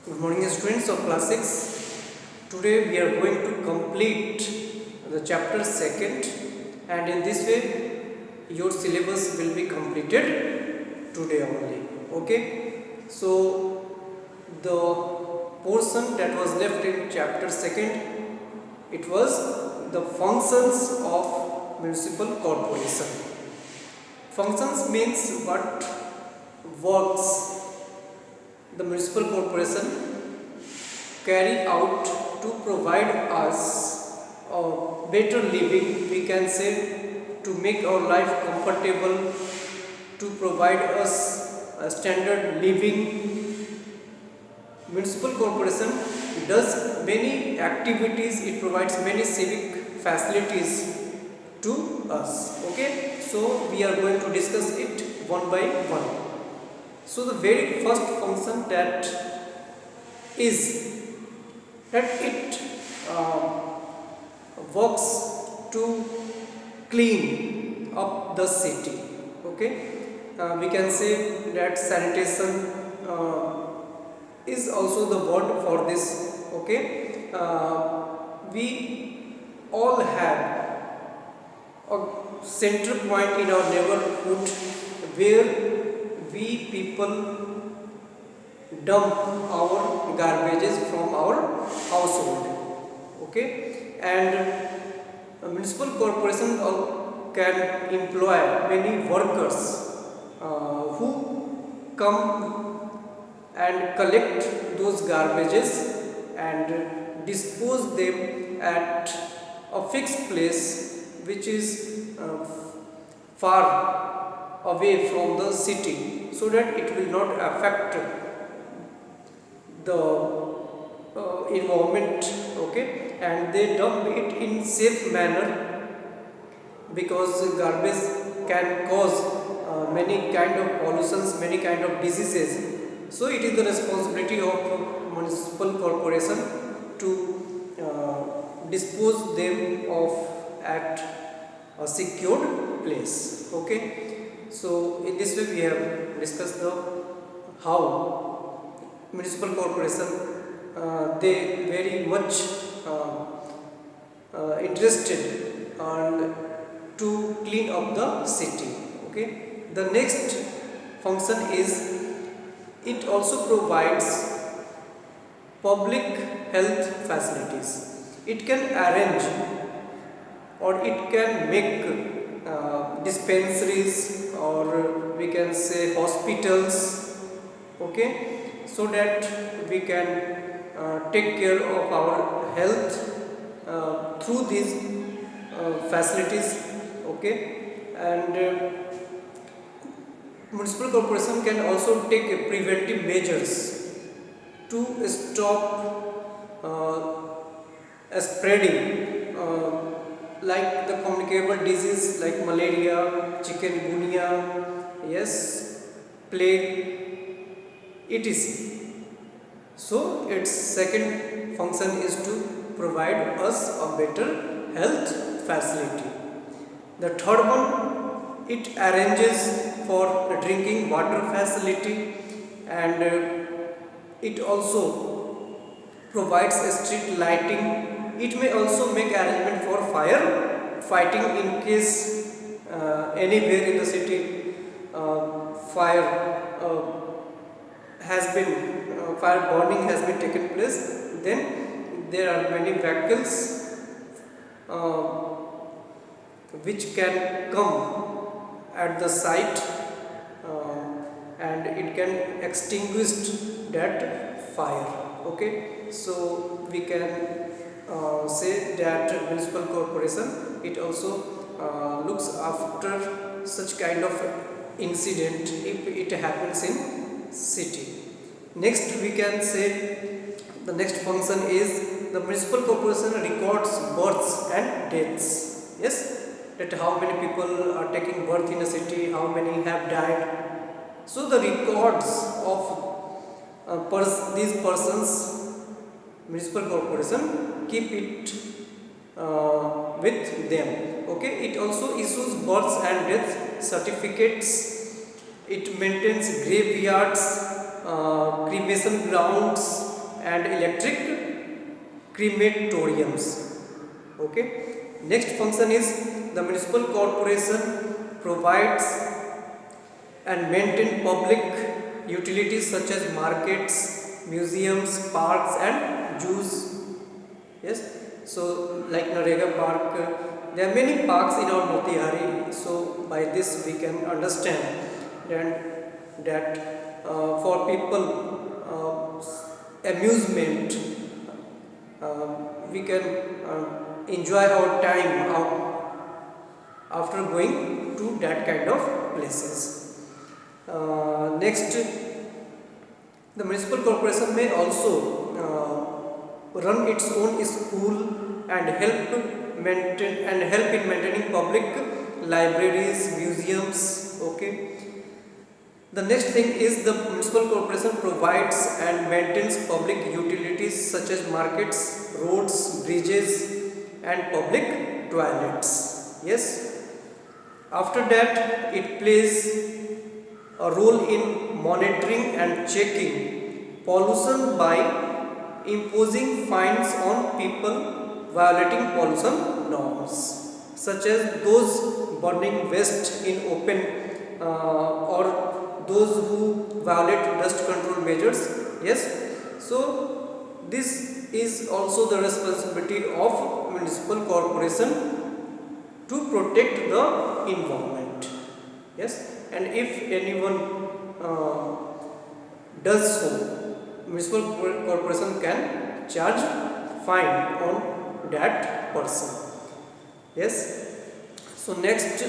Good morning students of class 6. Today we are going to complete the chapter 2nd, and in this way your syllabus will be completed today only. Okay. So the portion that was left in chapter 2nd, it was the functions of municipal corporation. Functions means what works the municipal corporation carry out to provide us a better living, we can say, to make our life comfortable, to provide us a standard living. Municipal corporation does many activities, it provides many civic facilities to us. Okay, so we are going to discuss it one by one. So the very first function that it works to clean up the city. Okay, we can say that sanitation is also the word for this. Okay, we all have a center point in our neighborhood where we people dump our garbages from our household. Okay, and a municipal corporation can employ many workers who come and collect those garbages and dispose them at a fixed place which is far away from the city, so that it will not affect the environment. Okay, and they dump it in safe manner, because garbage can cause many kind of pollutions, many kind of diseases. So it is the responsibility of municipal corporation to dispose them of at a secured place. Okay, so in this way we have discussed the how municipal corporation they very much interested and to clean up the city. Okay, the next function is it also provides public health facilities. It can arrange or it can make dispensaries, or we can say hospitals. Okay, so that we can take care of our health through these facilities. Okay, and municipal corporation can also take preventive measures to stop spreading like the communicable disease like malaria, chikungunya, yes, plague, etc. So its second function is to provide us a better health facility. The third one, it arranges for drinking water facility, and it also provides street lighting. It may also make arrangement for fire fighting in case anywhere in the city fire has been fire burning has been taken place. Then there are many vehicles which can come at the site and it can extinguish that fire. Okay, so we can say that municipal corporation it also looks after such kind of incident if it happens in city. Next we can say the next function is the municipal corporation records births and deaths. Yes, that how many people are taking birth in a city, how many have died. So the records of these persons, municipal corporation keep it with them. Okay, it also issues births and death certificates. It maintains graveyards, cremation grounds, and electric crematoriums. Okay. Next function is the municipal corporation provides and maintain public utilities such as markets, museums, parks and zoos. Yes, so like Narega Park, there are many parks in our Motihari. So by this we can understand that for people amusement, we can enjoy our time after going to that kind of places. Next, the municipal corporation may also run its own school and help in maintaining public libraries, museums. Okay. The next thing is the municipal corporation provides and maintains public utilities such as markets, roads, bridges and public toilets. Yes. After that, it plays a role in monitoring and checking pollution by imposing fines on people violating pollution norms, such as those burning waste in open or those who violate dust control measures. Yes, so this is also the responsibility of municipal corporation to protect the environment. Yes, and if anyone does so, municipal corporation can charge fine on that person. Yes. So next,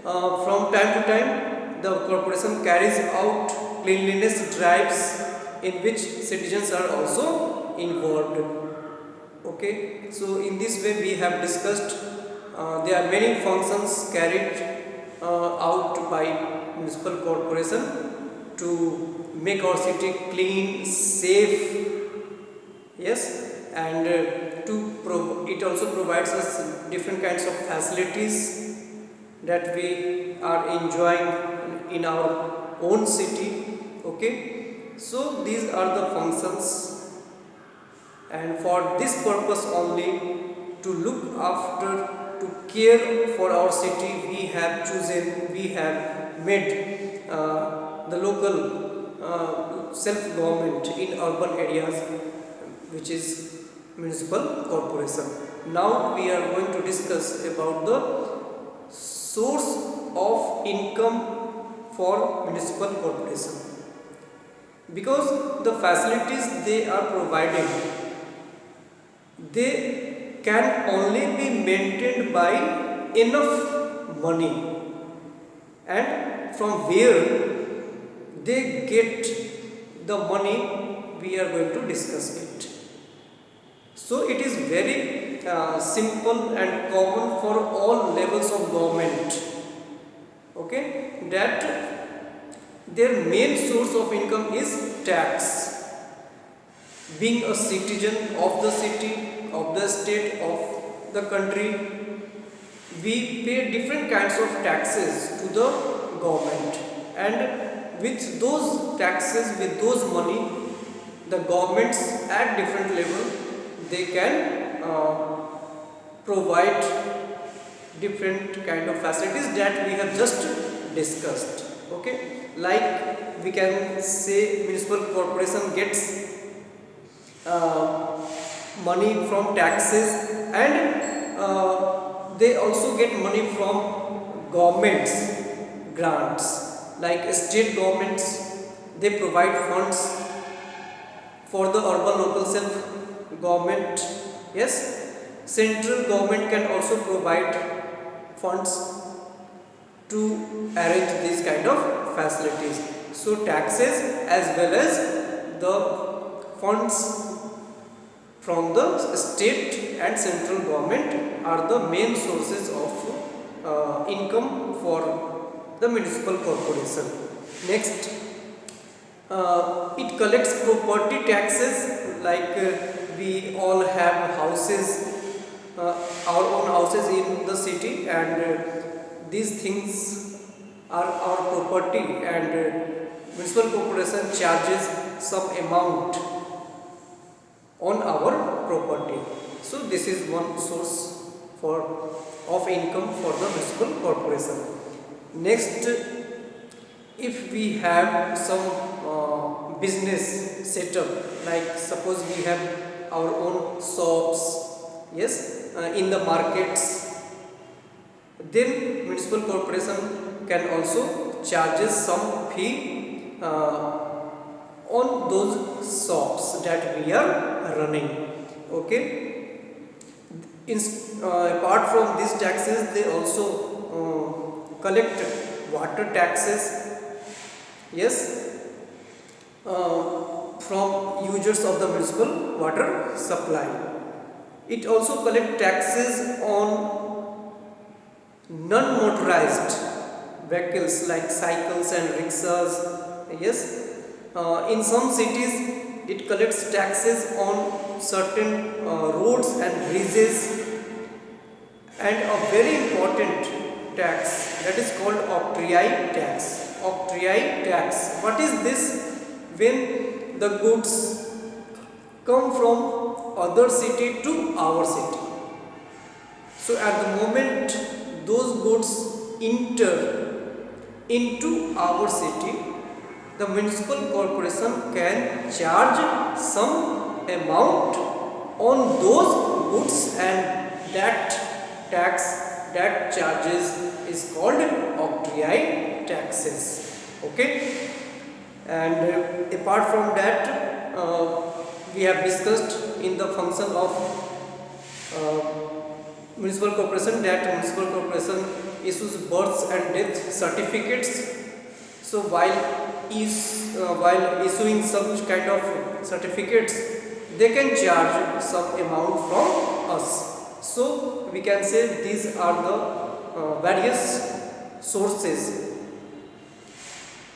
from time to time, the corporation carries out cleanliness drives in which citizens are also involved. Okay. So in this way, we have discussed there are many functions carried out by municipal corporation to make our city clean, safe. Yes, and it also provides us different kinds of facilities that we are enjoying in our own city. Okay, so these are the functions, and for this purpose only, to look after, to care for our city, we have made the local self-government in urban areas, which is municipal corporation. Now we are going to discuss about the source of income for municipal corporation, because the facilities they are providing, they can only be maintained by enough money, and from where they get the money, we are going to discuss it. So it is very simple and common for all levels of government. Okay, that their main source of income is tax. Being a citizen of the city, of the state, of the country, we pay different kinds of taxes to the government, and with those taxes, with those money, the governments at different level, they can provide different kind of facilities that we have just discussed. Okay, like we can say municipal corporation gets money from taxes, and they also get money from governments grants, like state governments, they provide funds for the urban local self government. Yes, central government can also provide funds to arrange these kind of facilities. So taxes as well as the funds from the state and central government are the main sources of income for the municipal corporation. Next, it collects property taxes, like we all have houses, our own houses in the city, and these things are our property, and municipal corporation charges some amount on our property. So this is one source for of income for the municipal corporation. Next, if we have some business setup, like suppose we have our own shops, yes, in the markets, then municipal corporation can also charges some fee on those shops that we are running. Okay, apart from these taxes, they also collect water taxes, yes, from users of the municipal water supply. It also collect taxes on non-motorized vehicles like cycles and rickshaws, yes. In some cities, it collects taxes on certain roads and bridges, and a very important tax that is called octroi tax. Octroi tax. What is this? When the goods come from other city to our city. So at the moment those goods enter into our city, the municipal corporation can charge some amount on those goods, and that tax, that charges is called octroi taxes. Okay, and apart from that, we have discussed in the function of municipal corporation that municipal corporation issues births and death certificates. So while issuing such kind of certificates, they can charge some amount from us. So we can say these are the various sources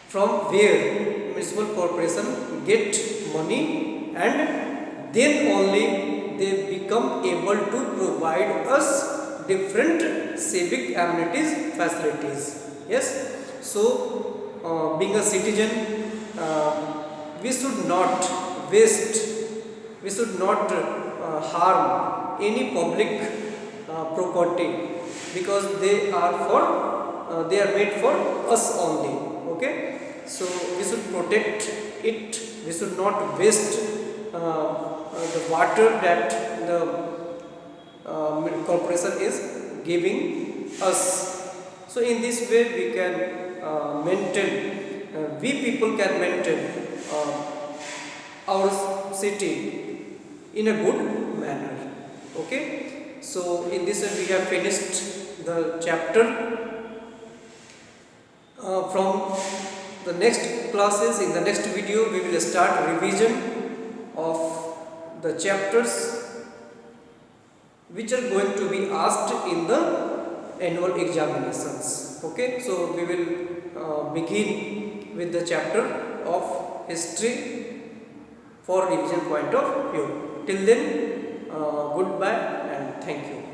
from where municipal corporation get money, and then only they become able to provide us different civic amenities, facilities. Yes, so being a citizen, we should not waste, we should not harm any public property, because they are made for us only. Okay, so we should protect it. We should not waste the water that the corporation is giving us. So in this way we can maintain, we people can maintain our city in a good manner. Okay, so in this way we have finished the chapter. From the next classes, in the next video, we will start revision of the chapters which are going to be asked in the annual examinations. Okay, so we will begin with the chapter of history for revision point of view. Till then, goodbye and thank you.